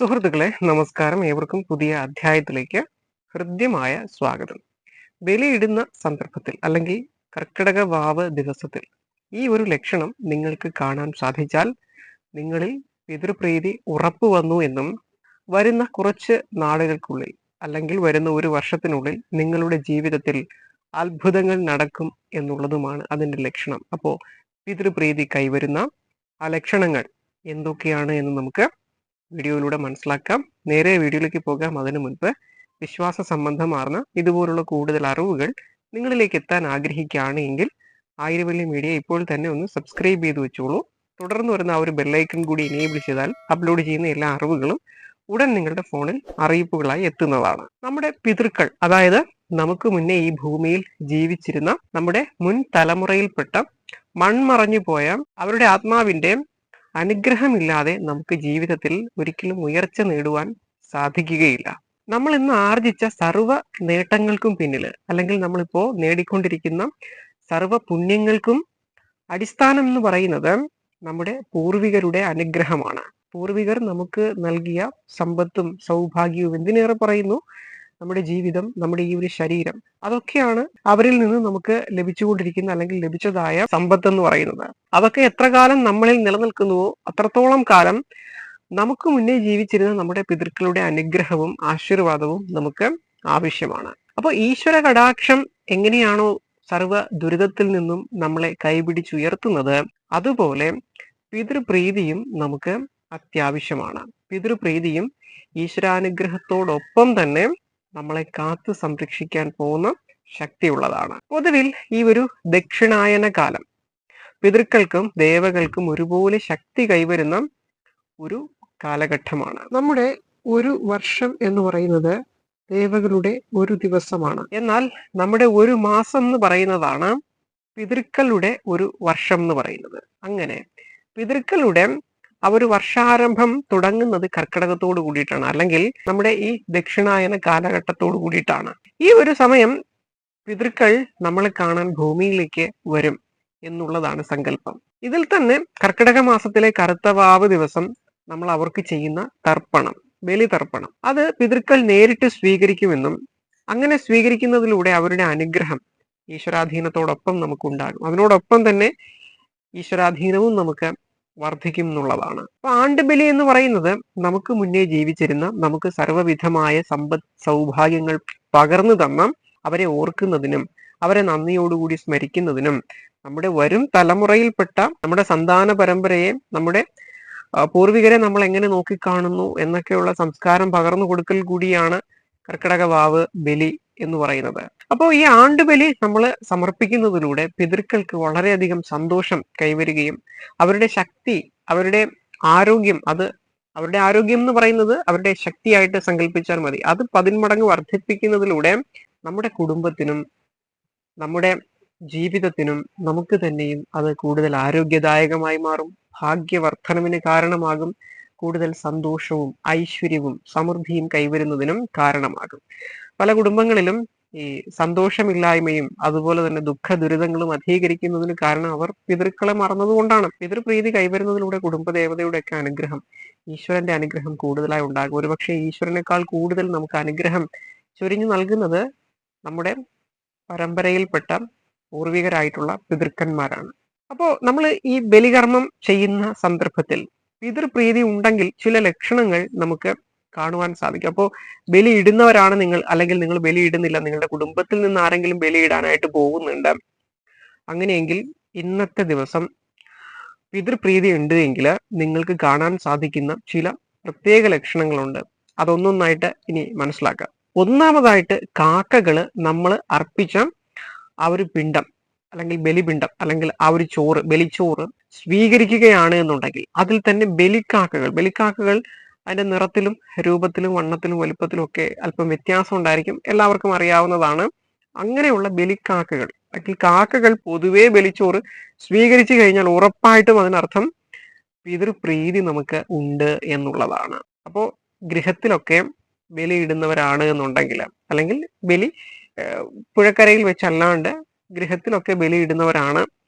സുഹൃത്തുക്കളെ നമസ്കാരം. ഏവർക്കും പുതിയ അധ്യായത്തിലേക്ക് ഹൃദ്യമായ സ്വാഗതം. ബലിയിടുന്ന സന്ദർഭത്തിൽ അല്ലെങ്കിൽ കർക്കിടക വാവ് ദിവസത്തിൽ ഈ ഒരു ലക്ഷണം നിങ്ങൾക്ക് കാണാൻ സാധിച്ചാൽ നിങ്ങളിൽ പിതൃപ്രീതി ഉറപ്പു വന്നു എന്നും വരുന്ന കുറച്ച് നാളുകൾക്കുള്ളിൽ അല്ലെങ്കിൽ വരുന്ന ഒരു വർഷത്തിനുള്ളിൽ നിങ്ങളുടെ ജീവിതത്തിൽ അത്ഭുതങ്ങൾ നടക്കും എന്നുള്ളതുമാണ് അതിൻ്റെ ലക്ഷണം. അപ്പോൾ പിതൃപ്രീതി കൈവരുന്ന ആ ലക്ഷണങ്ങൾ എന്തൊക്കെയാണ് എന്ന് നമുക്ക് വീഡിയോയിലൂടെ മനസ്സിലാക്കാം. നേരെ വീഡിയോയിലേക്ക് പോകാം. അതിനു മുൻപ് വിശ്വാസ സംബന്ധമാർന്ന ഇതുപോലുള്ള കൂടുതൽ അറിവുകൾ നിങ്ങളിലേക്ക് എത്താൻ ആഗ്രഹിക്കുകയാണ് എങ്കിൽ ആയിരവല്ലി മീഡിയ ഇപ്പോൾ തന്നെ ഒന്ന് സബ്സ്ക്രൈബ് ചെയ്ത് വെച്ചോളൂ. തുടർന്ന് വരുന്ന ആ ഒരു ബെല്ലൈക്കൺ കൂടി എനേബിൾ ചെയ്താൽ അപ്ലോഡ് ചെയ്യുന്ന എല്ലാ അറിവുകളും ഉടൻ നിങ്ങളുടെ ഫോണിൽ അറിയിപ്പുകളായി എത്തുന്നതാണ്. നമ്മുടെ പിതൃക്കൾ, അതായത് നമുക്ക് മുന്നേ ഈ ഭൂമിയിൽ ജീവിച്ചിരുന്ന നമ്മുടെ മുൻ തലമുറയിൽപ്പെട്ട മൺമറഞ്ഞു പോയ അവരുടെ ആത്മാവിന്റെ അനുഗ്രഹമില്ലാതെ നമുക്ക് ജീവിതത്തിൽ ഒരിക്കലും ഉയർച്ച നേടുവാൻ സാധിക്കുകയില്ല. നമ്മൾ ഇന്ന് ആർജിച്ച സർവ്വ നേട്ടങ്ങൾക്കും പിന്നില്, അല്ലെങ്കിൽ നമ്മളിപ്പോ നേടിക്കൊണ്ടിരിക്കുന്ന സർവ്വ പുണ്യങ്ങൾക്കും അടിസ്ഥാനം എന്ന് പറയുന്നത് നമ്മുടെ പൂർവികരുടെ അനുഗ്രഹമാണ്. പൂർവികർ നമുക്ക് നൽകിയ സമ്പത്തും സൗഭാഗ്യവും, എന്തിനേറെ പറയുന്നു നമ്മുടെ ജീവിതം, നമ്മുടെ ഈ ഒരു ശരീരം, അതൊക്കെയാണ് അവരിൽ നിന്ന് നമുക്ക് ലഭിച്ചുകൊണ്ടിരിക്കുന്ന അല്ലെങ്കിൽ ലഭിച്ചതായ സമ്പത്ത് എന്ന് പറയുന്നത്. അതൊക്കെ എത്ര കാലം നമ്മളിൽ നിലനിൽക്കുന്നുവോ അത്രത്തോളം കാലം നമുക്ക് മുന്നേ ജീവിച്ചിരുന്ന നമ്മുടെ പിതൃക്കളുടെ അനുഗ്രഹവും ആശീർവാദവും നമുക്ക് ആവശ്യമാണ്. അപ്പോൾ ഈശ്വര കടാക്ഷം എങ്ങനെയാണോ സർവ്വ ദുരിതത്തിൽ നിന്നും നമ്മളെ കൈപിടിച്ചുയർത്തുന്നത്, അതുപോലെ പിതൃപ്രീതിയും നമുക്ക് അത്യാവശ്യമാണ്. പിതൃപ്രീതിയും ഈശ്വരാനുഗ്രഹത്തോടൊപ്പം തന്നെ നമ്മളെ കാത്തു സംരക്ഷിക്കാൻ പോകുന്ന ശക്തിയുള്ളതാണ്. പൊതുവിൽ ഈ ഒരു ദക്ഷിണായന കാലം പിതൃക്കൾക്കും ദേവകൾക്കും ഒരുപോലെ ശക്തി കൈവരുന്ന ഒരു കാലഘട്ടമാണ്. നമ്മുടെ ഒരു വർഷം എന്ന് പറയുന്നത് ദേവകളുടെ ഒരു ദിവസമാണ്. എന്നാൽ നമ്മുടെ ഒരു മാസം എന്ന് പറയുന്നതാണ് പിതൃക്കളുടെ ഒരു വർഷം എന്ന് പറയുന്നത്. അങ്ങനെ പിതൃക്കളുടെ ആ ഒരു വർഷാരംഭം തുടങ്ങുന്നത് കർക്കിടകത്തോട് കൂടിയിട്ടാണ്, അല്ലെങ്കിൽ നമ്മുടെ ഈ ദക്ഷിണായന കാലഘട്ടത്തോട് കൂടിയിട്ടാണ്. ഈ ഒരു സമയം പിതൃക്കൾ നമ്മളെ കാണാൻ ഭൂമിയിലേക്ക് വരും എന്നുള്ളതാണ് സങ്കല്പം. ഇതിൽ തന്നെ കർക്കിടക മാസത്തിലെ കറുത്തവാവ് ദിവസം നമ്മൾ അവർക്ക് ചെയ്യുന്ന തർപ്പണം, ബലിതർപ്പണം, അത് പിതൃക്കൾ നേരിട്ട് സ്വീകരിക്കുമെന്നും അങ്ങനെ സ്വീകരിക്കുന്നതിലൂടെ അവരുടെ അനുഗ്രഹം ഈശ്വരാധീനത്തോടൊപ്പം നമുക്കുണ്ടാകും. അതിനോടൊപ്പം തന്നെ ഈശ്വരാധീനവും നമുക്ക് വർദ്ധിക്കും എന്നുള്ളതാണ്. അപ്പൊ ആണ്ടുബലി എന്ന് പറയുന്നത് നമുക്ക് മുന്നേ ജീവിച്ചിരുന്ന, നമുക്ക് സർവ്വവിധമായ സമ്പദ് സൗഭാഗ്യങ്ങൾ പകർന്നു തന്ന അവരെ ഓർക്കുന്നതിനും അവരെ നന്ദിയോടുകൂടി സ്മരിക്കുന്നതിനും നമ്മുടെ വരും തലമുറയിൽപ്പെട്ട നമ്മുടെ സന്താന പരമ്പരയെ, നമ്മുടെ പൂർവികരെ നമ്മൾ എങ്ങനെ നോക്കിക്കാണുന്നു എന്നൊക്കെയുള്ള സംസ്കാരം പകർന്നു കൊടുക്കൽ കൂടിയാണ് കർക്കിടക വാവ് ബലി എന്ന് പറയുന്നത്. അപ്പോൾ ഈ ആണ്ടുബലി നമ്മൾ സമർപ്പിക്കുന്നതിലൂടെ പിതൃക്കൾക്ക് വളരെയധികം സന്തോഷം കൈവരികയും അവരുടെ ശക്തി, അവരുടെ ആരോഗ്യം, അത് അവരുടെ ആരോഗ്യം എന്ന് പറയുന്നത് അവരുടെ ശക്തിയായിട്ട് സങ്കല്പിച്ചാൽ മതി, അത് 10 മടങ്ങ് വർദ്ധിപ്പിക്കുന്നതിലൂടെ നമ്മുടെ കുടുംബത്തിനും നമ്മുടെ ജീവിതത്തിനും നമുക്ക് തന്നെയും അത് കൂടുതൽ ആരോഗ്യദായകമായി മാറും, ഭാഗ്യവർദ്ധനവിന് കാരണമാകും, കൂടുതൽ സന്തോഷവും ഐശ്വര്യവും സമൃദ്ധിയും കൈവരുന്നതിനും കാരണമാകും. പല കുടുംബങ്ങളിലും ഈ സന്തോഷമില്ലായ്മയും അതുപോലെ തന്നെ ദുഃഖ ദുരിതങ്ങളും അധികരിക്കുന്നതിന് കാരണം അവർ പിതൃക്കളെ മറന്നതുകൊണ്ടാണ്. പിതൃപ്രീതി കൈവരുന്നതിലൂടെ കുടുംബദേവതയുടെ ഒക്കെ അനുഗ്രഹം, ഈശ്വരന്റെ അനുഗ്രഹം കൂടുതലായി ഉണ്ടാകും. ഒരുപക്ഷെ ഈശ്വരനേക്കാൾ കൂടുതൽ നമുക്ക് അനുഗ്രഹം ചൊരിഞ്ഞു നൽകുന്നത് നമ്മുടെ പരമ്പരയിൽപ്പെട്ട പൂർവികരായിട്ടുള്ള പിതൃക്കന്മാരാണ്. അപ്പോൾ നമ്മൾ ഈ ബലികർമ്മം ചെയ്യുന്ന സന്ദർഭത്തിൽ പിതൃപ്രീതി ഉണ്ടെങ്കിൽ ചില ലക്ഷണങ്ങൾ നമുക്ക് കാണുവാൻ സാധിക്കും. അപ്പോൾ ബലി ഇടുന്നവരാണ് നിങ്ങൾ, അല്ലെങ്കിൽ നിങ്ങൾ ബലി ഇടുന്നില്ല, നിങ്ങളുടെ കുടുംബത്തിൽ നിന്ന് ആരെങ്കിലും ബലി ഇടാനായിട്ട് പോകുന്നുണ്ട്, അങ്ങനെയെങ്കിൽ ഇന്നത്തെ ദിവസം പിതൃപ്രീതി ഉണ്ട് എങ്കിൽ നിങ്ങൾക്ക് കാണാൻ സാധിക്കുന്ന ചില പ്രത്യേക ലക്ഷണങ്ങളുണ്ട്. അതൊന്നൊന്നായിട്ട് ഇനി മനസ്സിലാക്കാം. ഒന്നാമതായിട്ട്, കാക്കകള് നമ്മൾ അർപ്പിച്ച ആ ഒരു പിണ്ടം അല്ലെങ്കിൽ ബലിപിണ്ടം അല്ലെങ്കിൽ ആ ഒരു ചോറ്, ബലിച്ചോറ് സ്വീകരിക്കുകയാണ് എന്നുണ്ടെങ്കിൽ അതിൽ തന്നെ ബലിക്കാക്കകൾ അതിന്റെ നിറത്തിലും രൂപത്തിലും വണ്ണത്തിലും വലുപ്പത്തിലും ഒക്കെ അല്പം വ്യത്യാസം ഉണ്ടായിരിക്കും, എല്ലാവർക്കും അറിയാവുന്നതാണ്. അങ്ങനെയുള്ള ബലിക്കാക്കകൾ അല്ലെങ്കിൽ കാക്കകൾ പൊതുവേ ബലിച്ചോറ് സ്വീകരിച്ചു കഴിഞ്ഞാൽ ഉറപ്പായിട്ടും അതിനർത്ഥം പിതൃപ്രീതി നമുക്ക് ഉണ്ട് എന്നുള്ളതാണ്. അപ്പോൾ ഗൃഹത്തിലൊക്കെ ബലിയിടുന്നവരാണ് എന്നുണ്ടെങ്കിൽ, അല്ലെങ്കിൽ ബലി പുഴക്കരയിൽ വെച്ചല്ലാണ്ട് ഗൃഹത്തിലൊക്കെ ബലിയിടുന്നവരാണ്,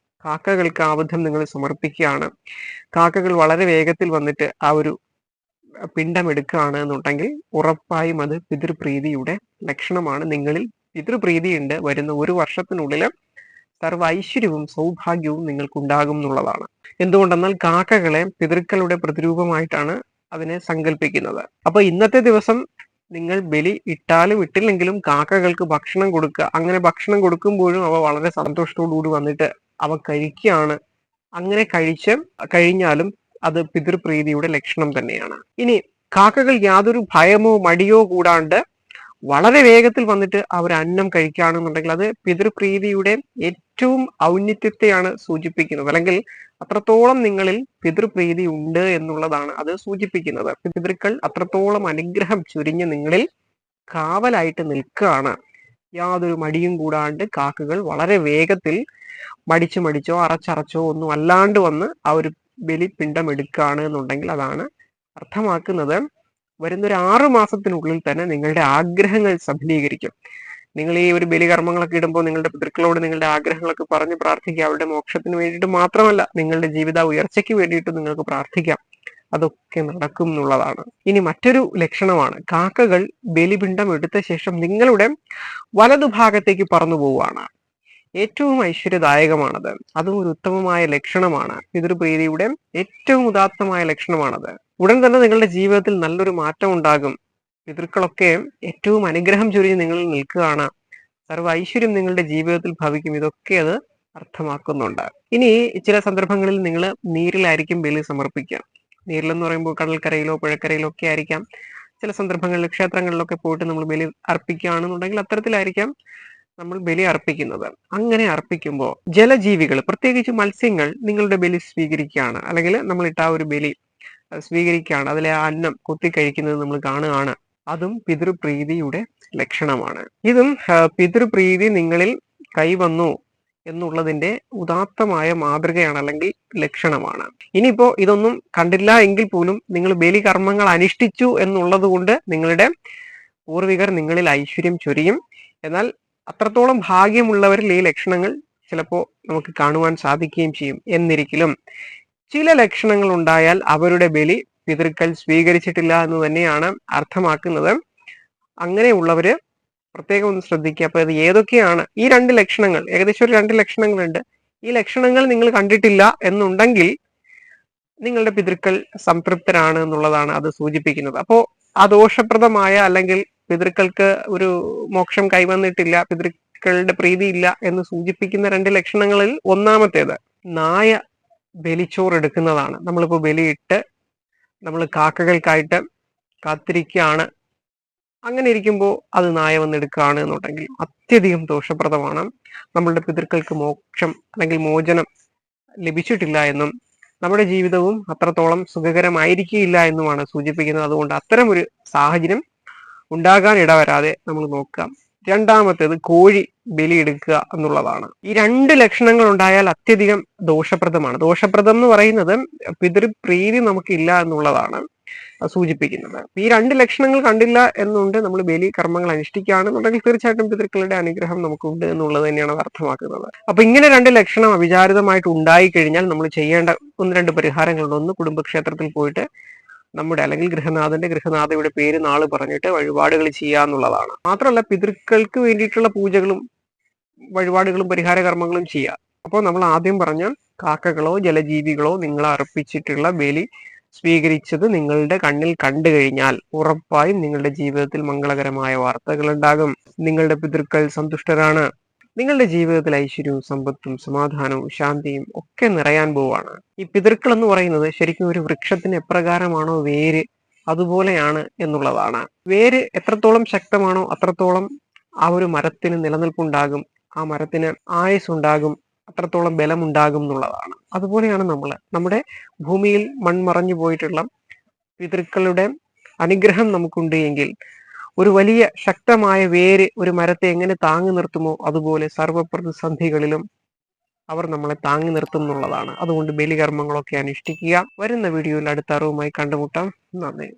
കാക്കകൾക്ക് ആബദ്ധം നിങ്ങൾ സമർപ്പിക്കുകയാണ്. കാക്കകൾ വളരെ വേഗത്തിൽ വന്നിട്ട് ആ ഒരു പിണ്ടമെടുക്കുകയാണ് എന്നുണ്ടെങ്കിൽ ഉറപ്പായും അത് പിതൃപ്രീതിയുടെ ലക്ഷണമാണ്. നിങ്ങളിൽ പിതൃപ്രീതിയുണ്ട്, വരുന്ന ഒരു വർഷത്തിനുള്ളിൽ സർവ്വ ഐശ്വര്യവും സൗഭാഗ്യവും നിങ്ങൾക്കുണ്ടാകും എന്നുള്ളതാണ്. എന്തുകൊണ്ടെന്നാൽ കാക്കകളെ പിതൃക്കളുടെ പ്രതിരൂപമായിട്ടാണ് അതിനെ സങ്കല്പിക്കുന്നത്. അപ്പൊ ഇന്നത്തെ ദിവസം നിങ്ങൾ ബലി ഇട്ടാലും ഇട്ടില്ലെങ്കിലും കാക്കകൾക്ക് ഭക്ഷണം കൊടുക്കുക. അങ്ങനെ ഭക്ഷണം കൊടുക്കുമ്പോഴും അവ വളരെ സന്തോഷത്തോടുകൂടി വന്നിട്ട് അവ കഴിക്കുകയാണ്. അങ്ങനെ കഴിഞ്ഞാലും അത് പിതൃപ്രീതിയുടെ ലക്ഷണം തന്നെയാണ്. ഇനി കാക്കകൾ യാതൊരു ഭയമോ മടിയോ കൂടാണ്ട് വളരെ വേഗത്തിൽ വന്നിട്ട് അവർ അന്നം കഴിക്കുകയാണെന്നുണ്ടെങ്കിൽ അത് പിതൃപ്രീതിയുടെ ഏറ്റവും ഔന്നിത്യത്തെയാണ് സൂചിപ്പിക്കുന്നത്. അല്ലെങ്കിൽ അത്രത്തോളം നിങ്ങളിൽ പിതൃപ്രീതി ഉണ്ട് എന്നുള്ളതാണ് അത് സൂചിപ്പിക്കുന്നത്. പിതൃക്കൾ അത്രത്തോളം അനുഗ്രഹം ചുരിഞ്ഞ് നിങ്ങളിൽ കാവലായിട്ട് നിൽക്കുകയാണ്. യാതൊരു മടിയും കൂടാണ്ട് കാക്കകൾ വളരെ വേഗത്തിൽ മടിച്ചോ അറച്ചോ ഒന്നും അല്ലാണ്ട് വന്ന് ആ ഒരു ബലിപിണ്ഡം എടുക്കുകയാണ് എന്നുണ്ടെങ്കിൽ അതാണ് അർത്ഥമാക്കുന്നത് വരുന്നൊരു 6 മാസത്തിനുള്ളിൽ തന്നെ നിങ്ങളുടെ ആഗ്രഹങ്ങൾ സഫലീകരിക്കും. നിങ്ങൾ ഈ ഒരു ബലികർമ്മങ്ങളൊക്കെ ഇടുമ്പോൾ നിങ്ങളുടെ പിതൃക്കളോട് നിങ്ങളുടെ ആഗ്രഹങ്ങളൊക്കെ പറഞ്ഞ് പ്രാർത്ഥിക്കുക. അവരുടെ മോക്ഷത്തിന് വേണ്ടിയിട്ട് മാത്രമല്ല, നിങ്ങളുടെ ജീവിത ഉയർച്ചയ്ക്ക് വേണ്ടിയിട്ട് നിങ്ങൾക്ക് പ്രാർത്ഥിക്കാം. അതൊക്കെ നടക്കും എന്നുള്ളതാണ്. ഇനി മറ്റൊരു ലക്ഷണമാണ്, കാക്കകൾ ബലിപിണ്ഡം എടുത്ത ശേഷം നിങ്ങളുടെ വലതുഭാഗത്തേക്ക് പറന്നു പോവുകയാണ്. ഏറ്റവും ഐശ്വര്യദായകമാണത്. അതും ഒരു ഉത്തമമായ ലക്ഷണമാണ്. പിതൃപ്രീതിയുടെ ഏറ്റവും ഉദാത്തമായ ലക്ഷണമാണത്. ഉടൻ തന്നെ നിങ്ങളുടെ ജീവിതത്തിൽ നല്ലൊരു മാറ്റം ഉണ്ടാകും. പിതൃക്കളൊക്കെ ഏറ്റവും അനുഗ്രഹം ചൊരിഞ്ഞ് നിങ്ങളിൽ നിൽക്കുകയാണ്. സർവ്വ ഐശ്വര്യം നിങ്ങളുടെ ജീവിതത്തിൽ ഭവിക്കും. ഇതൊക്കെ അത് അർത്ഥമാക്കുന്നുണ്ട്. ഇനി ചില സന്ദർഭങ്ങളിൽ നിങ്ങൾ നീരിലായിരിക്കും ബലി സമർപ്പിക്കുക. നീരിലെന്ന് പറയുമ്പോൾ കടൽക്കരയിലോ പുഴക്കരയിലോ ഒക്കെ ആയിരിക്കാം. ചില സന്ദർഭങ്ങളിൽ ക്ഷേത്രങ്ങളിലൊക്കെ പോയിട്ട് നമ്മൾ ബലി അർപ്പിക്കുകയാണെന്നുണ്ടെങ്കിൽ അത്തരത്തിലായിരിക്കാം നമ്മൾ ബലി അർപ്പിക്കുന്നത്. അങ്ങനെ അർപ്പിക്കുമ്പോൾ ജലജീവികൾ, പ്രത്യേകിച്ച് മത്സ്യങ്ങൾ നിങ്ങളുടെ ബലി സ്വീകരിക്കുകയാണ്, അല്ലെങ്കിൽ നമ്മളിട്ട ആ ഒരു ബലി സ്വീകരിക്കുകയാണ്, അതിലെ ആ അന്നം കൊത്തിക്കഴിക്കുന്നത് നമ്മൾ കാണുകയാണ്. അതും പിതൃപ്രീതിയുടെ ലക്ഷണമാണ്. ഇതും പിതൃപ്രീതി നിങ്ങളിൽ കൈവന്നു എന്നുള്ളതിന്റെ ഉദാത്തമായ മാതൃകയാണ്, അല്ലെങ്കിൽ ലക്ഷണമാണ്. ഇനിയിപ്പോ ഇതൊന്നും കണ്ടില്ല എങ്കിൽ പോലും നിങ്ങൾ ബലി കർമ്മങ്ങൾ അനുഷ്ഠിച്ചു എന്നുള്ളത് കൊണ്ട് നിങ്ങളുടെ പൂർവികർ നിങ്ങളിൽ ഐശ്വര്യം ചൊരിയും. എന്നാൽ അത്രത്തോളം ഭാഗ്യമുള്ളവരിൽ ഈ ലക്ഷണങ്ങൾ ചിലപ്പോൾ നമുക്ക് കാണുവാൻ സാധിക്കുകയും ചെയ്യും. എന്നിരിക്കലും ചില ലക്ഷണങ്ങൾ ഉണ്ടായാൽ അവരുടെ ബലി പിതൃക്കൾ സ്വീകരിച്ചിട്ടില്ല എന്ന് തന്നെയാണ് അർത്ഥമാക്കുന്നത്. അങ്ങനെയുള്ളവര് പ്രത്യേകം ഒന്ന് ശ്രദ്ധിക്കുക. അപ്പൊ അത് ഏതൊക്കെയാണ് ഈ 2 ലക്ഷണങ്ങൾ? ഏകദേശം ഒരു 2 ലക്ഷണങ്ങളുണ്ട്. ഈ ലക്ഷണങ്ങൾ നിങ്ങൾ കണ്ടിട്ടില്ല എന്നുണ്ടെങ്കിൽ നിങ്ങളുടെ പിതൃക്കൾ സംതൃപ്തരാണ് എന്നുള്ളതാണ് അത് സൂചിപ്പിക്കുന്നത്. അപ്പോ അദോഷപ്രദമായ, അല്ലെങ്കിൽ പിതൃക്കൾക്ക് ഒരു മോക്ഷം കൈവന്നിട്ടില്ല, പിതൃക്കളുടെ പ്രീതിയില്ല എന്ന് സൂചിപ്പിക്കുന്ന 2 ലക്ഷണങ്ങളിൽ ഒന്നാമത്തേത് നായ ബലിച്ചോറ് എടുക്കുന്നതാണ്. നമ്മളിപ്പോ ബലിയിട്ട് നമ്മൾ കാക്കകൾക്കായിട്ട് കാത്തിരിക്കുകയാണ്. അങ്ങനെ ഇരിക്കുമ്പോൾ അത് നായ വന്നെടുക്കുകയാണ് എന്നുണ്ടെങ്കിൽ അത്യധികം ദോഷപ്രദമാണ്. നമ്മളുടെ പിതൃക്കൾക്ക് മോക്ഷം അല്ലെങ്കിൽ മോചനം ലഭിച്ചിട്ടില്ല എന്നും നമ്മുടെ ജീവിതവും അത്രത്തോളം സുഖകരമായിരിക്കില്ല എന്നുമാണ് സൂചിപ്പിക്കുന്നത്. അതുകൊണ്ട് അത്തരം ഒരു സാഹചര്യം ഉണ്ടാകാൻ ഇടവരാതെ നമ്മൾ നോക്കാം. രണ്ടാമത്തേത് കോഴി ബലിയെടുക്കുക എന്നുള്ളതാണ്. ഈ 2 ലക്ഷണങ്ങൾ ഉണ്ടായാൽ അത്യധികം ദോഷപ്രദമാണ്. ദോഷപ്രദം എന്ന് പറയുന്നത് പിതൃപ്രീതി നമുക്കില്ല എന്നുള്ളതാണ് സൂചിപ്പിക്കുന്നത്. ഈ 2 ലക്ഷണങ്ങൾ കണ്ടില്ല എന്നുണ്ട് നമ്മൾ ബലി കർമ്മങ്ങൾ അനുഷ്ഠിക്കുകയാണെന്നുണ്ടെങ്കിൽ തീർച്ചയായിട്ടും പിതൃക്കളുടെ അനുഗ്രഹം നമുക്കുണ്ട് എന്നുള്ളത് തന്നെയാണ് അത് അർത്ഥമാക്കുന്നത്. അപ്പൊ ഇങ്ങനെ 2 ലക്ഷണം അവിചാരിതമായിട്ട് ഉണ്ടായി കഴിഞ്ഞാൽ നമ്മൾ ചെയ്യേണ്ട 1-2 പരിഹാരങ്ങളുണ്ട്. ഒന്ന്, കുടുംബക്ഷേത്രത്തിൽ പോയിട്ട് നമ്മുടെ അല്ലെങ്കിൽ ഗൃഹനാഥയുടെ പേര് നാള് പറഞ്ഞിട്ട് വഴിപാടുകൾ ചെയ്യാന്നുള്ളതാണ്. മാത്രമല്ല പിതൃക്കൾക്ക് വേണ്ടിയിട്ടുള്ള പൂജകളും വഴിപാടുകളും പരിഹാര കർമ്മങ്ങളും ചെയ്യുക. അപ്പോൾ നമ്മൾ ആദ്യം പറഞ്ഞ കാക്കകളോ ജലജീവികളോ നിങ്ങൾ അർപ്പിച്ചിട്ടുള്ള ബലി സ്വീകരിച്ചത് നിങ്ങളുടെ കണ്ണിൽ കണ്ടു കഴിഞ്ഞാൽ ഉറപ്പായും നിങ്ങളുടെ ജീവിതത്തിൽ മംഗളകരമായ വാർത്തകൾ ഉണ്ടാകും. നിങ്ങളുടെ പിതൃക്കൾ സന്തുഷ്ടരാണ്. നിങ്ങളുടെ ജീവിതത്തിൽ ഐശ്വര്യവും സമ്പത്തും സമാധാനവും ശാന്തിയും ഒക്കെ നിറയാൻ പോവാണ്. ഈ പിതൃക്കൾ എന്ന് പറയുന്നത് ശരിക്കും ഒരു വൃക്ഷത്തിന് എപ്രകാരമാണോ വേര്, അതുപോലെയാണ് എന്നുള്ളതാണ്. വേര് എത്രത്തോളം ശക്തമാണോ അത്രത്തോളം ആ ഒരു മരത്തിന് നിലനിൽപ്പുണ്ടാകും, ആ മരത്തിന് ആയുസ്സുണ്ടാകും, അത്രത്തോളം ബലമുണ്ടാകും എന്നുള്ളതാണ്. അതുപോലെയാണ് നമ്മുടെ ഭൂമിയിൽ മൺമറഞ്ഞു പോയിട്ടുള്ള പിതൃക്കളുടെ അനുഗ്രഹം നമുക്കുണ്ട് എങ്കിൽ ഒരു വലിയ ശക്തമായ വേര് ഒരു മരത്തെ എങ്ങനെ താങ്ങി നിർത്തുമോ അതുപോലെ സർവ്വപ്രതിസന്ധികളിലും അവർ നമ്മളെ താങ്ങി നിർത്തും എന്നുള്ളതാണ്. അതുകൊണ്ട് ബലികർമ്മങ്ങളൊക്കെ അനുഷ്ഠിക്കുക. വരുന്ന വീഡിയോയിൽ അടുത്ത അറിവുമായി കണ്ടുമുട്ടാം. നന്ദി.